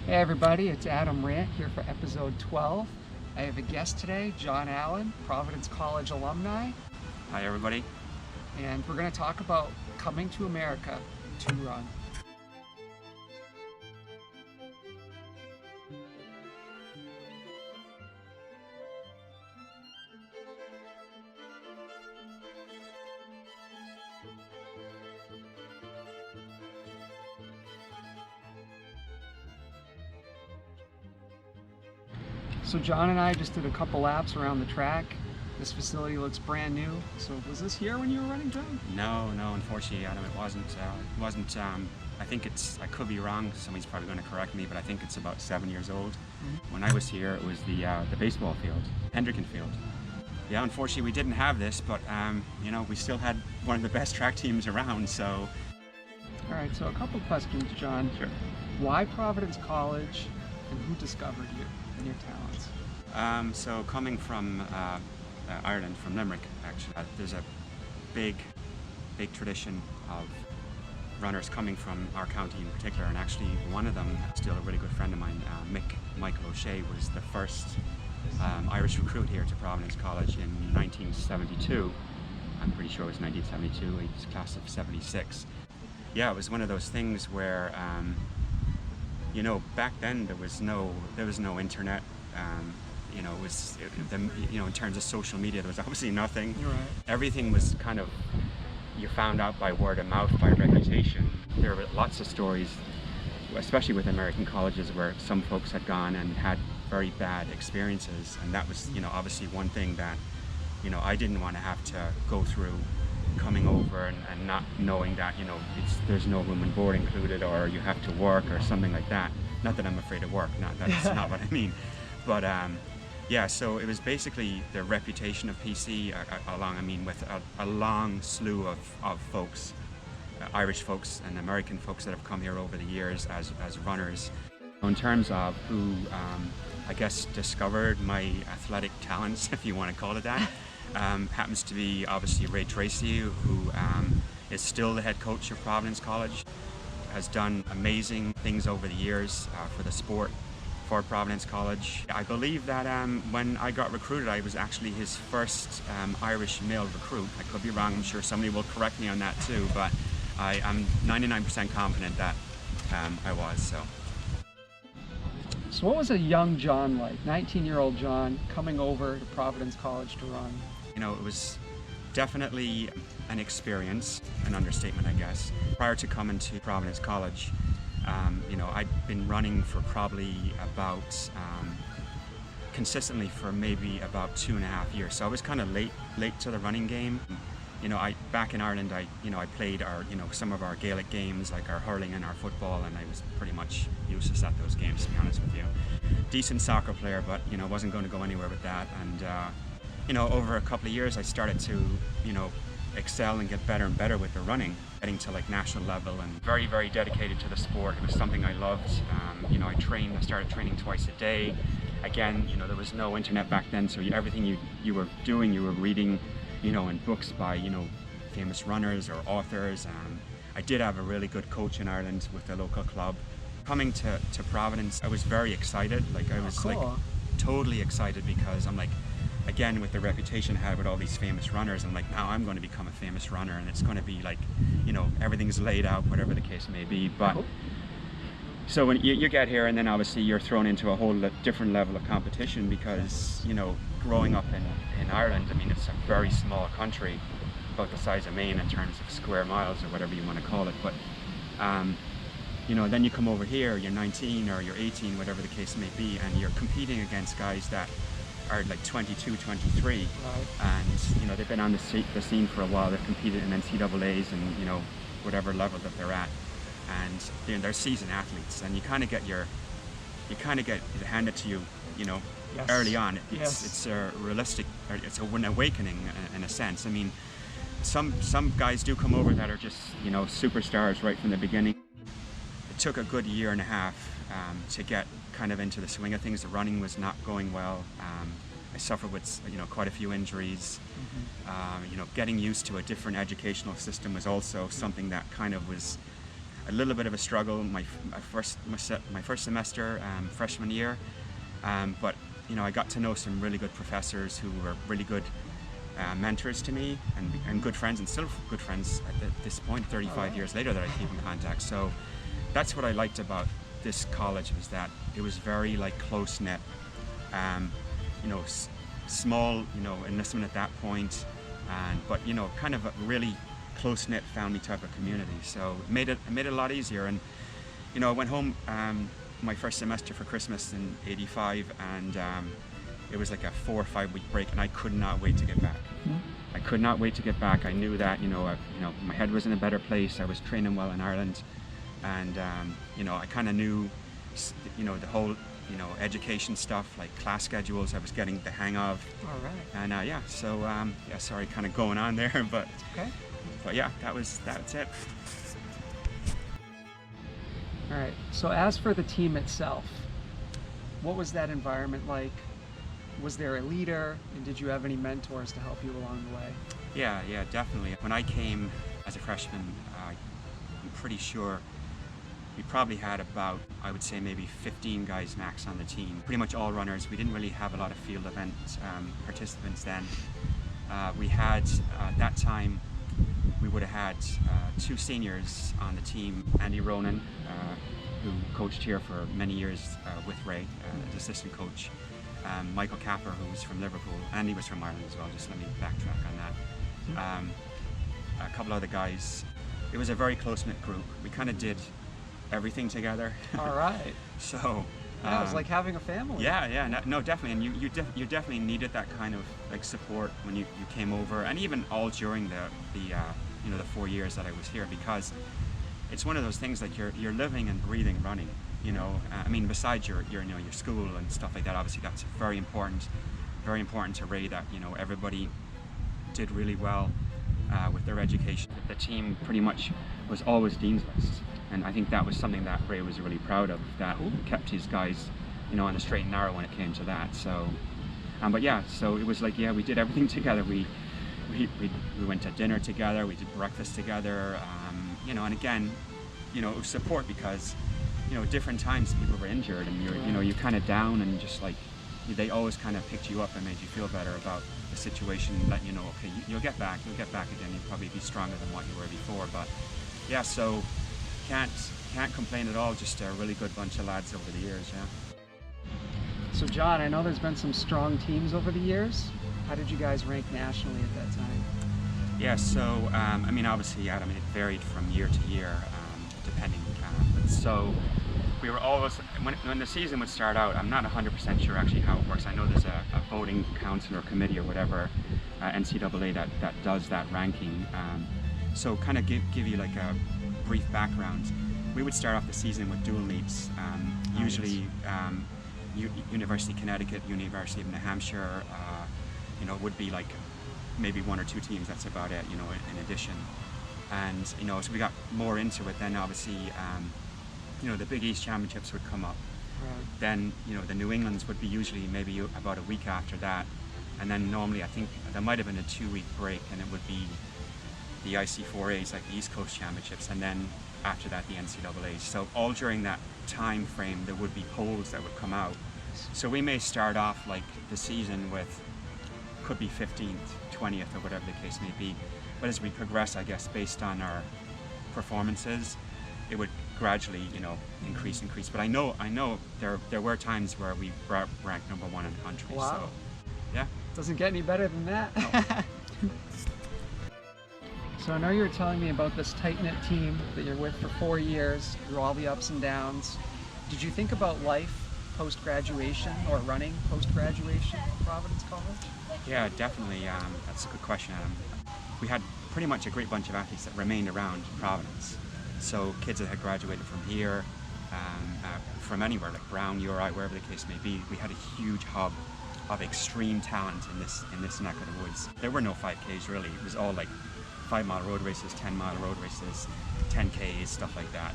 Hey everybody, it's R.A.N.T here for episode 12. I have a guest today, John Allen, Providence College alumni. Hi everybody. And we're going to talk about coming to America to run. So John and I just did a couple laps around the track. This facility looks brand new. So was this here when you were running, John? No, unfortunately, Adam, it wasn't. I think it's, I could be wrong, somebody's probably going to correct me, but I think it's about 7 years old. When I was here, it was the baseball field, Hendricken Field. Yeah, unfortunately, we didn't have this, but you know, we still had one of the best track teams around, so. All right, so a couple questions, John. Sure. Why Providence College, and who discovered you and your talents? So coming from Ireland, from Limerick, actually, there's a big tradition of runners coming from our county in particular, and actually one of them, still a really good friend of mine, Michael O'Shea, was the first Irish recruit here to Providence College in 1972. I'm pretty sure it was 1972, he was class of 76. Yeah, it was one of those things where, you know, back then there was no internet. You know, in terms of social media, there was obviously nothing. You're right. Everything was kind of, you found out by word of mouth, by reputation. There were lots of stories, especially with American colleges, where some folks had gone and had very bad experiences, and that was, you know, obviously one thing that, you know, I didn't want to have to go through, coming over and not knowing that, you know, there's no room and board included, or you have to work or something like that. Not that I'm afraid of work, that's not what I mean. But yeah, so it was basically the reputation of PC with a long slew of folks, Irish folks and American folks that have come here over the years as runners. In terms of who, I guess, discovered my athletic talents, if you want to call it that, happens to be obviously Ray Tracy, who is still the head coach of Providence College, has done amazing things over the years for the sport, for Providence College. I believe that when I got recruited, I was actually his first Irish male recruit. I could be wrong, I'm sure somebody will correct me on that too, but I'm 99% confident that I was, so. So what was a young John like, 19-year-old John, coming over to Providence College to run? You know, it was definitely an experience, an understatement, I guess. Prior to coming to Providence College, you know, I'd been running for probably about, consistently for maybe about 2.5 years. So I was kind of late to the running game. You know, back in Ireland, I played some of our Gaelic games, like our hurling and our football, and I was pretty much useless at those games, to be honest with you. Decent soccer player, but, you know, wasn't going to go anywhere with that. And, you know, over a couple of years, I started to, you know, excel and get better and better with the running, getting to like national level, and very, very dedicated to the sport. It was something I loved. You know, I started training twice a day. Again, you know, there was no internet back then, so everything you were doing, you were reading, you know, in books by, you know, famous runners or authors. I did have a really good coach in Ireland with the local club. Coming to Providence, I was very excited. Like, I was like totally excited, because I'm like, again, with the reputation I had with all these famous runners, I'm like, now I'm going to become a famous runner, and it's going to be like, you know, everything's laid out, whatever the case may be. But so when you get here, and then obviously you're thrown into a whole different level of competition, because, you know, growing up in Ireland, I mean, it's a very small country, about the size of Maine in terms of square miles or whatever you want to call it. But you know, then you come over here, you're 19 or you're 18, whatever the case may be, and you're competing against guys that are like 22, 23, right. And, you know, they've been on the scene for a while. They've competed in NCAAs and, you know, whatever level that they're at, and you know, they're seasoned athletes, and you kind of get it handed to you, you know, yes. early on. Yes. It's a realistic, it's an awakening in a sense. I mean, some guys do come over that are just, you know, superstars right from the beginning. It took a good 1.5 years to get kind of into the swing of things. The running was not going well. I suffered with, you know, quite a few injuries. You know, getting used to a different educational system was also something that kind of was a little bit of a struggle my first semester, freshman year, but you know, I got to know some really good professors who were really good mentors to me, and good friends, and still good friends at this point, 35 years later, that I keep in contact. So that's what I liked about this college, was that it was very like close-knit, you know, small, you know, enlistment at that point, but you know, kind of a really close-knit family type of community. So it made it a lot easier. And you know, I went home my first semester for Christmas in '85, and it was like a 4 or 5 week break, and I could not wait to get back. I could not wait to get back. I knew that, you know, my head was in a better place. I was training well in Ireland, and you know, I kind of knew, you know, the whole, you know, education stuff, like class schedules, I was getting the hang of. All right. And yeah, so yeah, sorry, kind of going on there, but okay. But yeah, that's it. All right. So as for the team itself, what was that environment like? Was there a leader, and did you have any mentors to help you along the way? Yeah, definitely. When I came as a freshman, I'm pretty sure we probably had about, I would say, maybe 15 guys max on the team. Pretty much all runners. We didn't really have a lot of field event participants then. We had, at that time, we would have had 2 seniors on the team, Andy Ronan, who coached here for many years with Ray as assistant coach. Michael Capper, who was from Liverpool. Andy was from Ireland as well, just let me backtrack on that. A couple other guys. It was a very close-knit group. We kind of did everything together. All right. So yeah, it was like having a family. Yeah, no, definitely, and you definitely needed that kind of like support when you came over, and even all during the you know, the 4 years that I was here, because it's one of those things like you're living and breathing running. You know, I mean, besides your you know, your school and stuff like that, obviously that's very important to Ray, that, you know, everybody did really well with their education. The team pretty much was always Dean's List, and I think that was something that Ray was really proud of, that kept his guys, you know, on the straight and narrow when it came to that. So, but yeah, so it was like, yeah, we did everything together. We went to dinner together, we did breakfast together, you know, and again, you know, it was support, because you know, different times people were injured, and you know, you're kind of down, and just like they always kind of picked you up and made you feel better about the situation, letting you know, okay, you'll get back again, you'll probably be stronger than what you were before. But yeah, so can't complain at all. Just a really good bunch of lads over the years. Yeah. So John, I know there's been some strong teams over the years. How did you guys rank nationally at that time? Yeah, so I mean, obviously, Adam, it varied from year to year, depending. So we were always, when the season would start out, I'm not 100% sure actually how it works. I know there's a voting council or committee or whatever, NCAA, that does that ranking. So kind of give you like a brief background. We would start off the season with dual meets, usually University of Connecticut, University of New Hampshire, you know, would be like maybe 1 or 2 teams, that's about it, you know, in addition. And, you know, as we got more into it, then obviously, you know, the Big East Championships would come up. Right. Then, you know, the New Englands would be usually maybe about a week after that. And then normally, I think there might have been a 2-week break, and it would be the IC4As, like the East Coast Championships, and then after that, the NCAAs. So all during that time frame, there would be polls that would come out. So we may start off like the season with, could be 15th, 20th, or whatever the case may be. But as we progress, I guess, based on our performances, it would gradually, you know, increase. But I know there were times where we ranked number 1 in the country. Wow. So, yeah. Doesn't get any better than that. No. So I know you were telling me about this tight-knit team that you're with for 4 years, through all the ups and downs. Did you think about life post-graduation, or running post-graduation at Providence College? Yeah, definitely. That's a good question, Adam. We had pretty much a great bunch of athletes that remained around Providence. So kids that had graduated from here, from anywhere, like Brown, URI, wherever the case may be. We had a huge hub of extreme talent in this neck of the woods. There were no 5Ks really. It was all like 5-mile road races, 10-mile road races, 10Ks, stuff like that.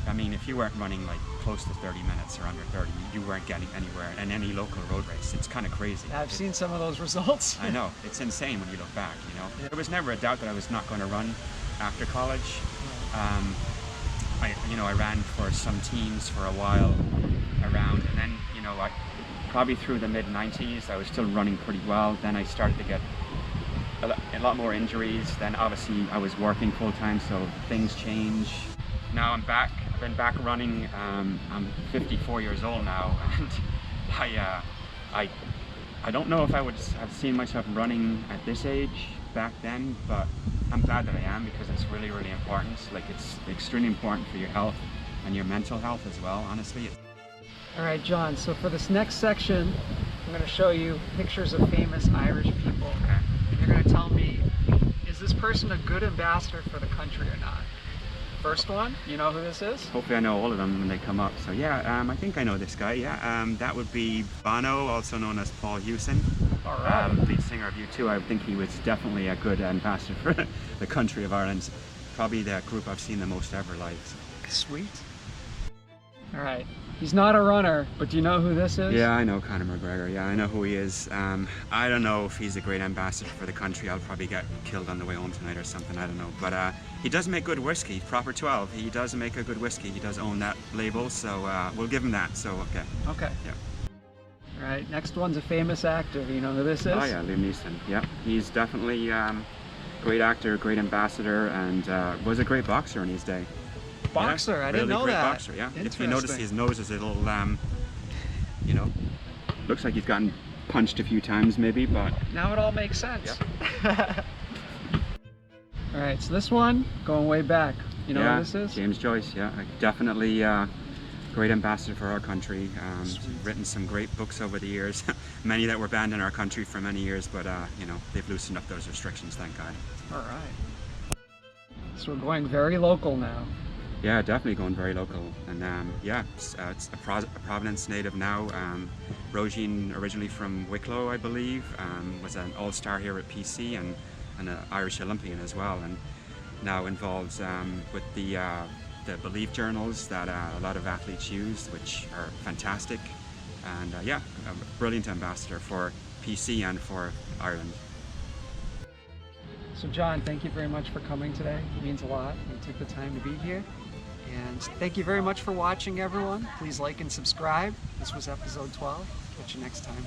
I mean, if you weren't running like close to 30 minutes or under 30, you weren't getting anywhere in any local road race. It's kind of crazy. I've seen some of those results. I know. It's insane when you look back, you know. There was never a doubt that I was not going to run after college. I ran for some teams for a while around, and then I probably through the mid 90s I was still running pretty well. Then I started to get a lot more injuries. Then obviously I was working full time, so things change. Now I'm back. I've been back running. I'm 54 years old now, and I don't know if I would have seen myself running at this age back then, but I'm glad that I am, because it's really, really important. Like, it's extremely important for your health and your mental health as well, honestly. All right, John, so for this next section, I'm going to show you pictures of famous Irish people. Okay. And you're going to tell me, is this person a good ambassador for the country or not? First one, you know who this is? Hopefully I know all of them when they come up. So yeah, I think I know this guy, yeah. That would be Bono, also known as Paul Hewson. All right. Lead singer of U2. I think he was definitely a good ambassador for the country of Ireland. Probably the group I've seen the most ever live. Sweet. All right. He's not a runner, but do you know who this is? Yeah, I know Conor McGregor. Yeah, I know who he is. I don't know if he's a great ambassador for the country. I'll probably get killed on the way home tonight or something. I don't know. But he does make good whiskey. Proper 12. He does make a good whiskey. He does own that label, so we'll give him that. So okay. Okay. Yeah. All right. Next one's a famous actor. Do you know who this is? Oh yeah, Liam Neeson. Yeah, he's definitely great actor, great ambassador, and was a great boxer in his day. Boxer, yeah, I didn't know great that. Boxer, yeah. If you notice, his nose is a little, looks like he's gotten punched a few times, maybe, but now it all makes sense. Yeah. All right, so this one going way back. You know who this is? James Joyce. Yeah, definitely great ambassador for our country. Written some great books over the years. Many that were banned in our country for many years, but they've loosened up those restrictions, thank God. All right. So we're going very local now. Yeah, definitely going very local, and it's a Providence native now. Roisin, originally from Wicklow, I believe, was an all-star here at PC and an Irish Olympian as well, and now involved with the Belief journals that a lot of athletes use, which are fantastic, and a brilliant ambassador for PC and for Ireland. So John, thank you very much for coming today. It means a lot. You took the time to be here. And thank you very much for watching, everyone. Please like and subscribe. This was episode 12. Catch you next time.